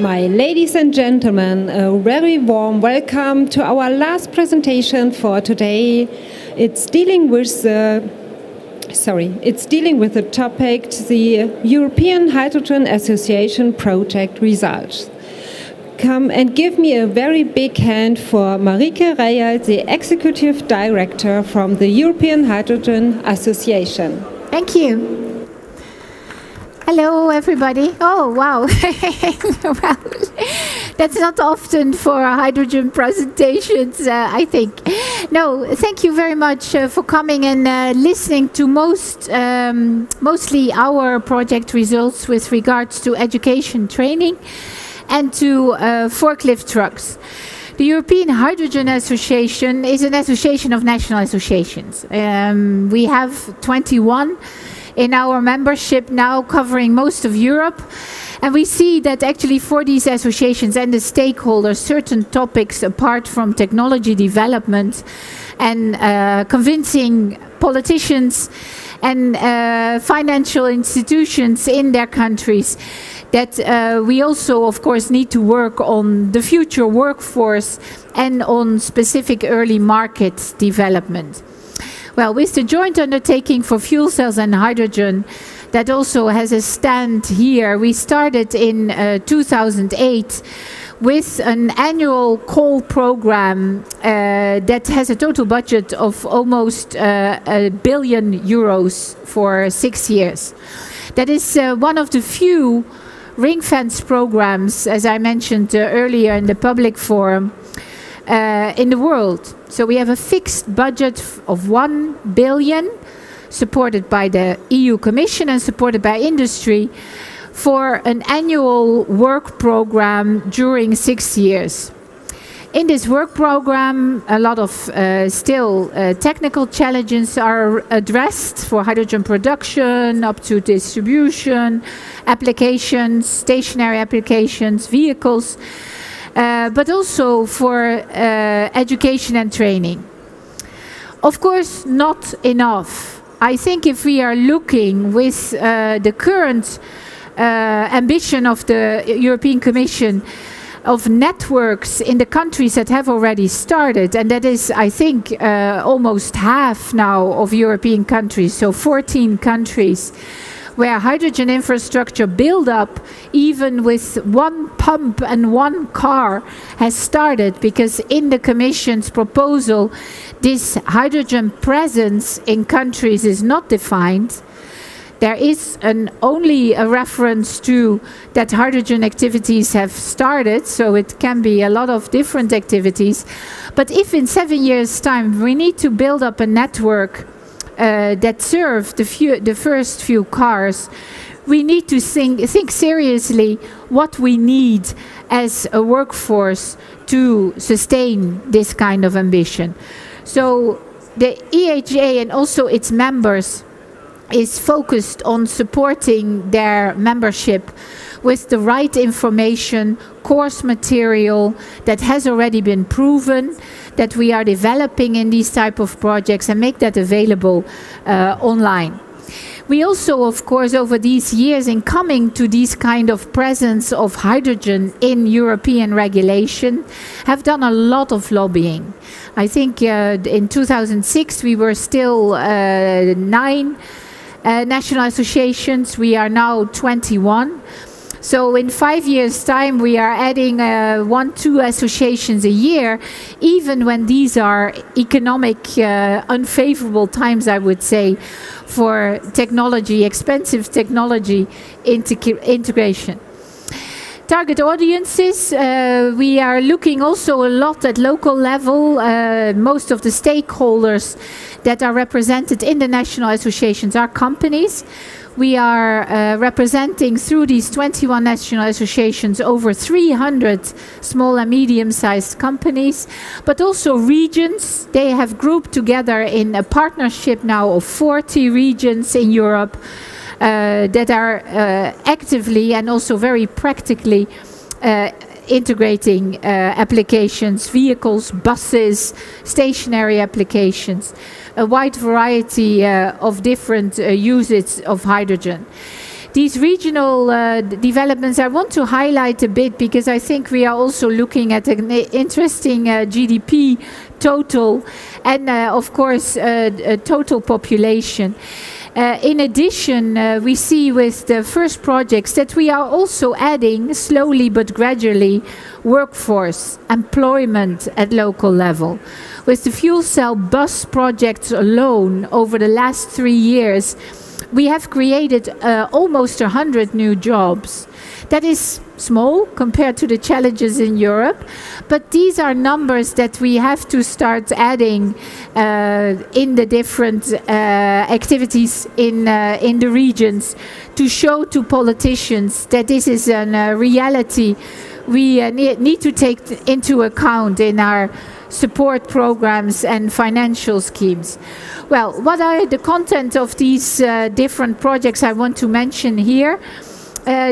My ladies and gentlemen, a very warm welcome to our last presentation for today. It's dealing with the topic, the European Hydrogen Association Project Results. Come and give me a very big hand for Marieke, Reijalt, the Executive Director from the European Hydrogen Association. Thank you. Hello, everybody. Oh, wow. Well, that's not often for hydrogen presentations, I think. No, thank you very much for coming and listening to mostly our project results with regards to education training and to forklift trucks. The European Hydrogen Association is an association of national associations. We have 21 in our membership now, covering most of Europe. And we see that actually for these associations and the stakeholders, certain topics apart from technology development and convincing politicians and financial institutions in their countries, that we also, of course, need to work on the future workforce and on specific early market development. Well, with the joint undertaking for fuel cells and hydrogen, that also has a stand here. We started in 2008 with an annual call program that has a total budget of almost €1 billion for 6 years. That is one of the few ring-fence programs, as I mentioned earlier in the public forum, in the world. So we have a fixed budget of 1 billion, supported by the EU Commission and supported by industry, for an annual work program during 6 years. In this work program, a lot of still technical challenges are addressed for hydrogen production, up to distribution, applications, stationary applications, vehicles, but also for education and training. Of course, not enough. I think if we are looking with the current ambition of the European Commission of networks in the countries that have already started, and that is, I think, almost half now of European countries, so 14 countries, where hydrogen infrastructure build-up, even with one pump and one car, has started, because in the Commission's proposal, this hydrogen presence in countries is not defined. There is only a reference to that hydrogen activities have started, so it can be a lot of different activities. But if in 7 years' time we need to build up a network that serve the first few cars, we need to think seriously what we need as a workforce to sustain this kind of ambition. So the EHA and also its members is focused on supporting their membership with the right information, course material that has already been proven, that we are developing in these type of projects, and make that available online. We also, of course, over these years in coming to this kind of presence of hydrogen in European regulation, have done a lot of lobbying. I think in 2006 we were still 9 national associations. We are now 21. So in 5 years' time, we are adding 1-2 associations a year, even when these are economic unfavorable times, I would say, for technology, expensive technology integration. Target audiences, we are looking also a lot at local level. Most of the stakeholders that are represented in the national associations are companies. We are representing through these 21 national associations over 300 small and medium-sized companies, but also regions. They have grouped together in a partnership now of 40 regions in Europe that are actively and also very practically integrating applications, vehicles, buses, stationary applications, a wide variety of different uses of hydrogen. These regional developments I want to highlight a bit, because I think we are also looking at an interesting GDP total and of course a total population. In addition, we see with the first projects that we are also adding slowly but gradually workforce, employment at local level. With the fuel cell bus projects alone over the last 3 years, we have created almost 100 new jobs. That is small compared to the challenges in Europe, but these are numbers that we have to start adding in the different activities in the regions to show to politicians that this is a reality we need to take into account in our support programs and financial schemes. Well, what are the content of these different projects I want to mention here?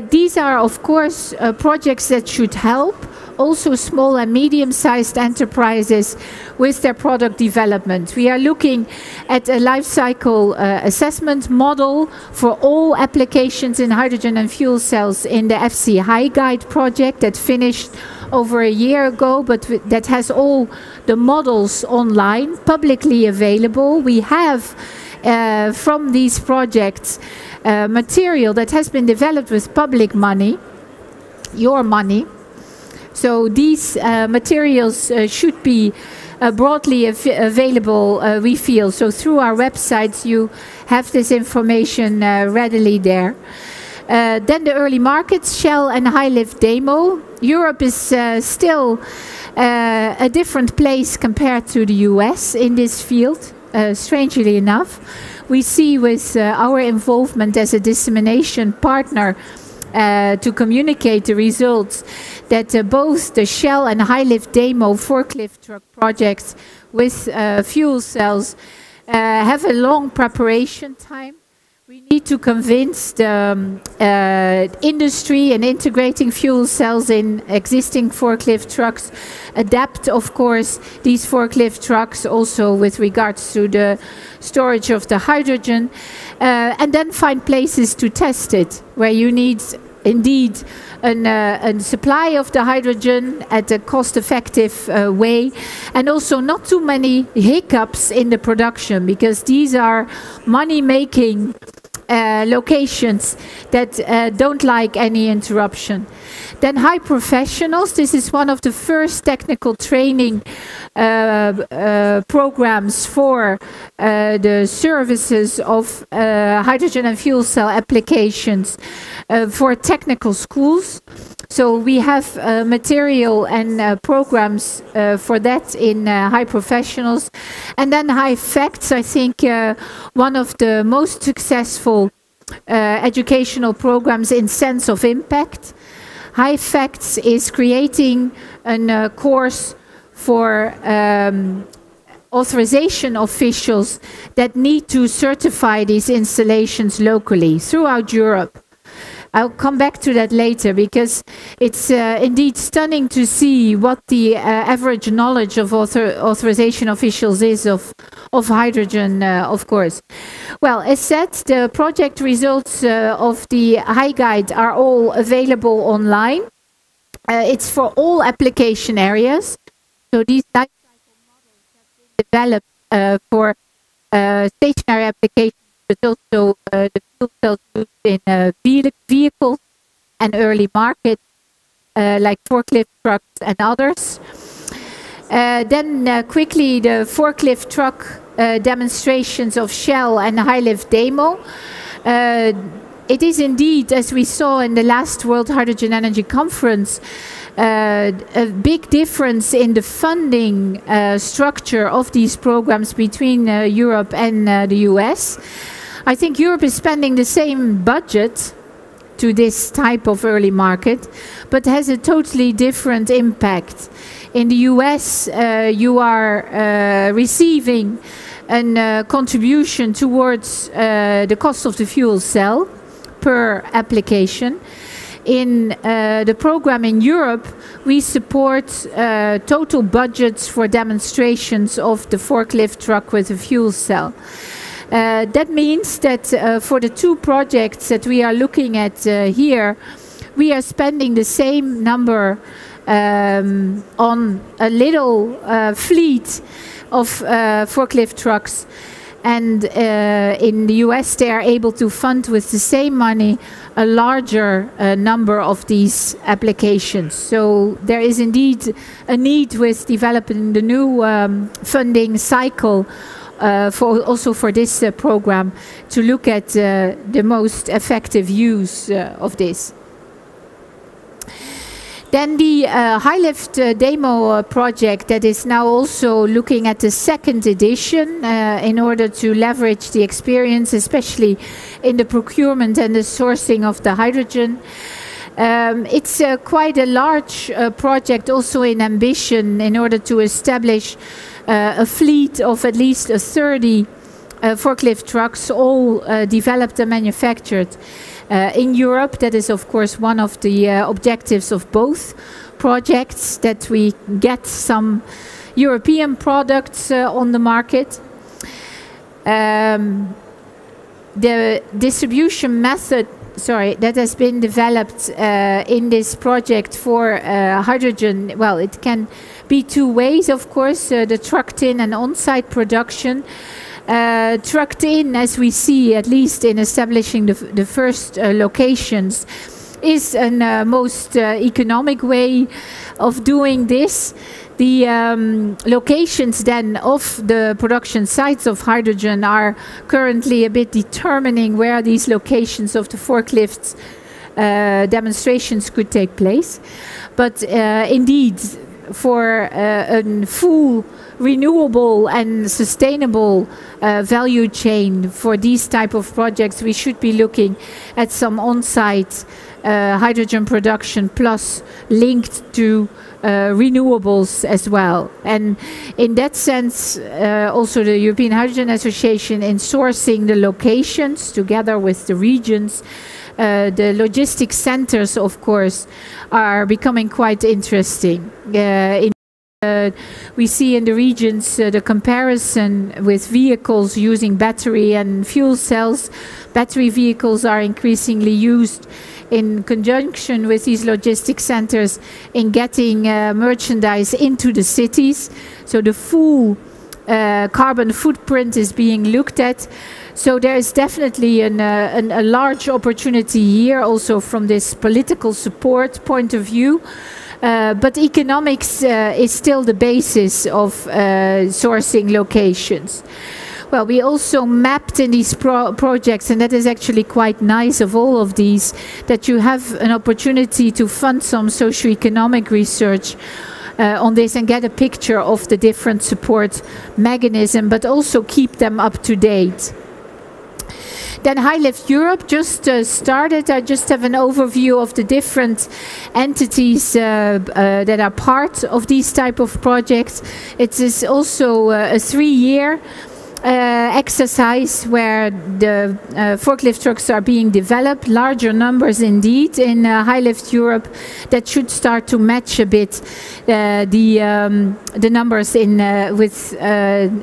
These are, of course, projects that should help also small and medium-sized enterprises with their product development. We are looking at a life cycle assessment model for all applications in hydrogen and fuel cells in the FC HyGuide project that finished over a year ago, but that has all the models online, publicly available. We have from these projects material that has been developed with public money, your money. So these materials should be broadly available, we feel. So through our websites you have this information readily there. Then the early markets, SHEL and HyLIFT-DEMO. Europe is still a different place compared to the US in this field, strangely enough. We see with our involvement as a dissemination partner to communicate the results that both the SHEL and HyLIFT-DEMO forklift truck projects with fuel cells have a long preparation time. We need to convince the industry in integrating fuel cells in existing forklift trucks, adapt, of course, these forklift trucks also with regards to the storage of the hydrogen, and then find places to test it, where you need indeed a supply of the hydrogen at a cost-effective way, and also not too many hiccups in the production, because these are money-making locations that don't like any interruption. Then high professionals, this is one of the first technical training programs for the services of hydrogen and fuel cell applications for technical schools. So we have material and programs for that in high professionals. And then HyFACTS, I think one of the most successful educational programs in sense of impact. HyFACTS is creating a course for authorization officials that need to certify these installations locally throughout Europe. I'll come back to that later, because it's indeed stunning to see what the average knowledge of authorization officials is of hydrogen, of course. Well, as said, the project results of the HyGuide are all available online. It's for all application areas. So these life cycle models have been developed for stationary applications, but also the fuel cells used in vehicles and early markets like forklift trucks and others. Then quickly the forklift truck demonstrations of SHEL and HyLIFT-DEMO. It is indeed, as we saw in the last World Hydrogen Energy Conference, a big difference in the funding structure of these programs between Europe and the US. I think Europe is spending the same budget to this type of early market, but has a totally different impact. In the US, you are receiving a contribution towards the cost of the fuel cell per application. In the program in Europe, we support total budgets for demonstrations of the forklift truck with a fuel cell. That means that for the two projects that we are looking at here, we are spending the same number on a little fleet of forklift trucks. And in the US, they are able to fund with the same money a larger number of these applications. So there is indeed a need with developing the new funding cycle also for this program to look at the most effective use of this. Then the HyLIFT-DEMO project that is now also looking at the second edition in order to leverage the experience, especially in the procurement and the sourcing of the hydrogen. It's quite a large project also in ambition in order to establish a fleet of at least 30 forklift trucks, all developed and manufactured in Europe. That is, of course, one of the objectives of both projects, that we get some European products on the market. The distribution method, that has been developed in this project for hydrogen, well, it can be two ways, of course, the trucked in and on-site production. Trucked in, as we see, at least in establishing the first locations, is a most economic way of doing this. The locations then of the production sites of hydrogen are currently a bit determining where these locations of the forklifts demonstrations could take place. But indeed, for a full renewable and sustainable value chain for these type of projects, we should be looking at some on-site hydrogen production plus linked to renewables as well. And in that sense, also the European Hydrogen Association, in sourcing the locations together with the regions, the logistics centers, of course, are becoming quite interesting. We see in the regions the comparison with vehicles using battery and fuel cells. Battery vehicles are increasingly used in conjunction with these logistics centers in getting merchandise into the cities. So the full carbon footprint is being looked at. So there is definitely a large opportunity here also from this political support point of view. But economics is still the basis of sourcing locations. Well, we also mapped in these projects, and that is actually quite nice of all of these, that you have an opportunity to fund some socioeconomic research on this and get a picture of the different support mechanisms, but also keep them up to date. Then HyLIFT Europe just started. I just have an overview of the different entities that are part of these type of projects. It is also a 3-year exercise where the forklift trucks are being developed, larger numbers indeed in HyLIFT Europe, that should start to match a bit the numbers in with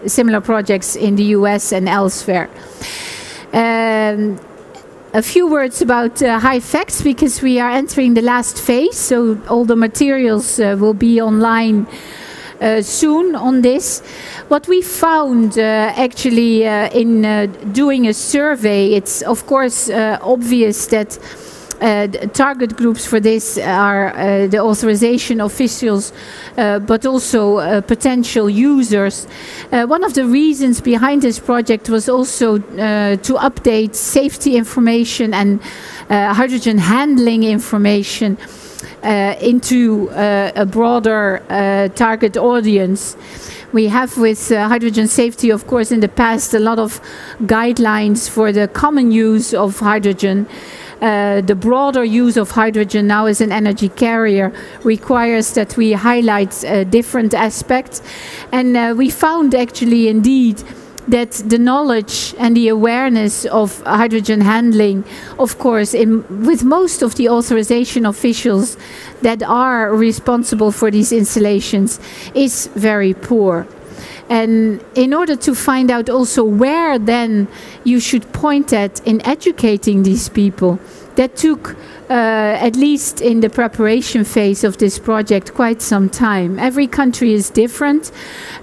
similar projects in the US and elsewhere. A few words about HyFACTS, because we are entering the last phase, so all the materials will be online soon on this. What we found actually in doing a survey, it's of course obvious that the target groups for this are the authorization officials, but also potential users. One of the reasons behind this project was also to update safety information and hydrogen handling information into a broader target audience. We have with hydrogen safety, of course, in the past a lot of guidelines for the common use of hydrogen. The broader use of hydrogen now as an energy carrier requires that we highlight different aspects. And we found actually indeed that the knowledge and the awareness of hydrogen handling, of course, with most of the authorization officials that are responsible for these installations, is very poor. And in order to find out also where then you should point at in educating these people, that took, at least in the preparation phase of this project, quite some time. Every country is different.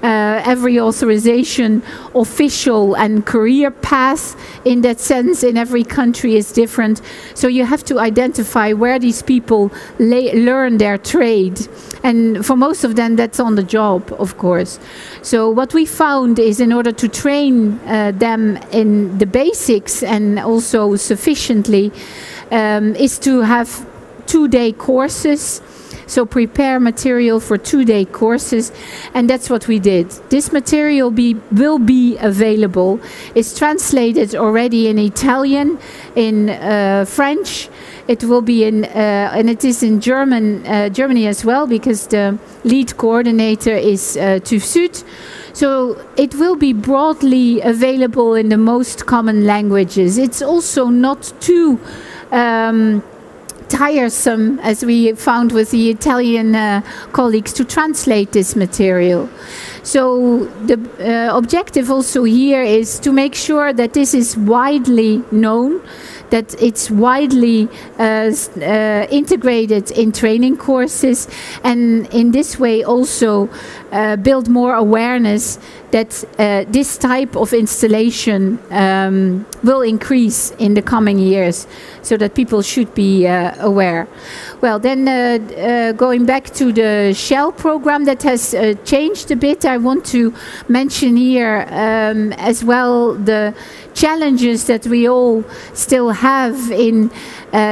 Every authorization, official and career path in that sense in every country is different. So you have to identify where these people learn their trade. And for most of them, that's on the job, of course. So what we found is, in order to train them in the basics and also sufficiently, is to have 2-day courses. So prepare material for 2-day courses, and that's what we did. This material will be available. It's translated already in Italian, in French. It will be in, and it is in Germany as well, because the lead coordinator is TÜV Süd. So it will be broadly available in the most common languages. It's also not too tiresome, as we found with the Italian colleagues, to translate this material. So the objective also here is to make sure that this is widely known, that it's widely integrated in training courses, and in this way also build more awareness that this type of installation will increase in the coming years, so that people should be aware. Well, then going back to the SHEL program, that has changed a bit. I want to mention here as well the challenges that we all still have in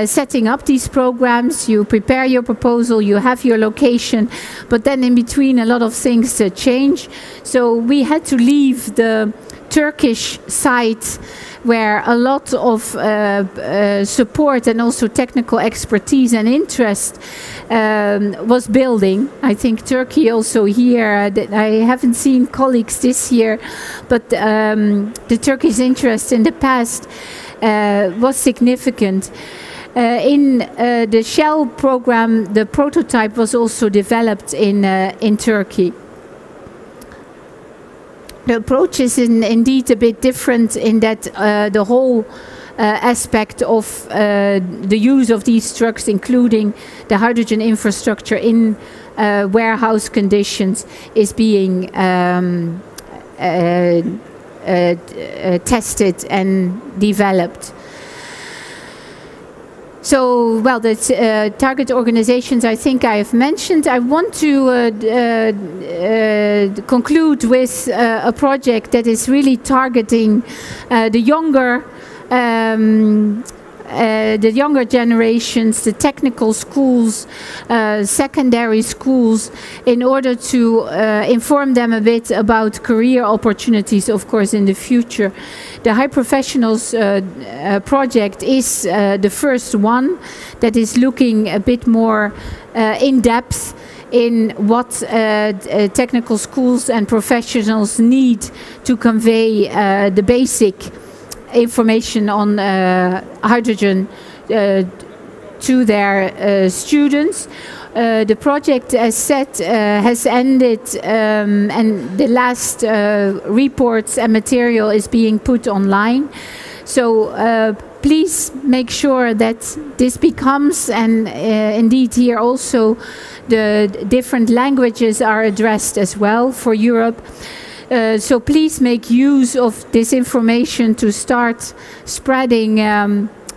setting up these programs. You prepare your proposal, you have your location, but then in between a lot of things change. So we had to leave the Turkish site, where a lot of support and also technical expertise and interest was building. I think Turkey also here, I haven't seen colleagues this year, but the Turkish interest in the past was significant. In the SHEL program, the prototype was also developed in Turkey. The approach is indeed a bit different in that the whole aspect of the use of these trucks, including the hydrogen infrastructure in warehouse conditions, is being tested and developed. So, well, the target organizations I think I have mentioned. I want to conclude with a project that is really targeting the younger generations, the technical schools, secondary schools, in order to inform them a bit about career opportunities, of course, in the future. The High Professionals project is the first one that is looking a bit more in depth in what technical schools and professionals need to convey the basic information on hydrogen to their students. The please as said, has ended and the last reports and material is being put online. So please make sure that this becomes, and indeed here also the different languages are addressed as well for Europe. So please make use of this information to start spreading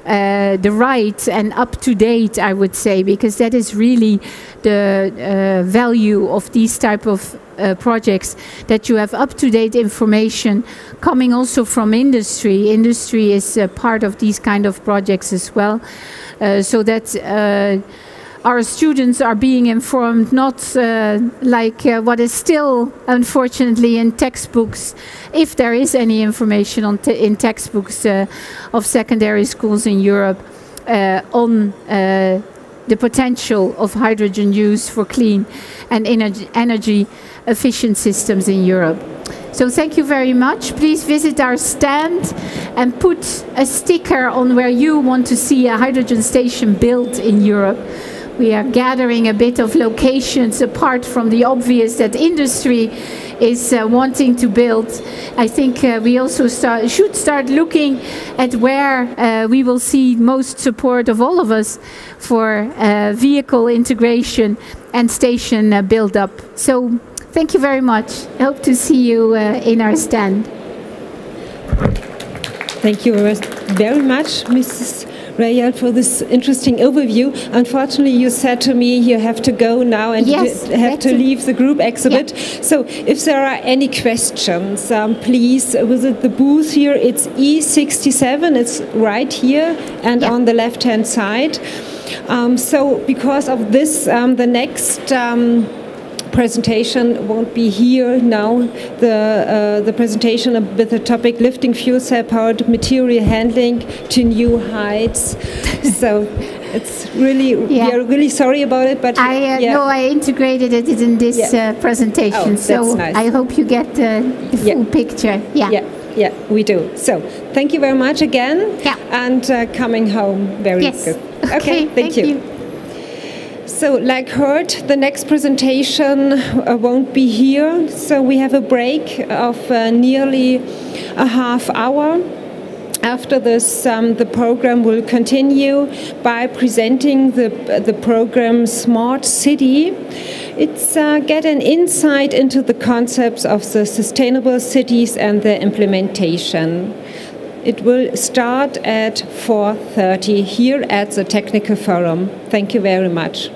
the right and up-to-date, I would say, because that is really the value of these type of projects, that you have up-to-date information coming also from industry. Industry is part of these kind of projects as well, so that our students are being informed, not like what is still, unfortunately, in textbooks, if there is any information on in textbooks of secondary schools in Europe on the potential of hydrogen use for clean and energy efficient systems in Europe. So thank you very much. Please visit our stand and put a sticker on where you want to see a hydrogen station built in Europe. we are gathering a bit of locations apart from the obvious that industry is wanting to build. I think we also should start looking at where we will see most support of all of us for vehicle integration and station build-up. So thank you very much. I hope to see you in our stand. Thank you very much, Mrs. Reijalt, for this interesting overview. Unfortunately, you said to me you have to go now and yes, you have to leave the group exhibit. Yeah. So if there are any questions, please visit the booth here. It's E67. It's right here and on the left-hand side. So because of this, the next presentation won't be here now. The presentation with the topic lifting fuel cell powered material handling to new heights. So it's really, we are really sorry about it, but no, I integrated it in this presentation. So nice. I hope you get the full picture. Yeah, we do. So thank you very much again, and coming home very good. Okay, thank you. So, like heard, the next presentation won't be here, so we have a break of nearly a half hour. After this, the program will continue by presenting the program Smart City. It's get an insight into the concepts of the sustainable cities and their implementation. It will start at 4:30 here at the Technical Forum. Thank you very much.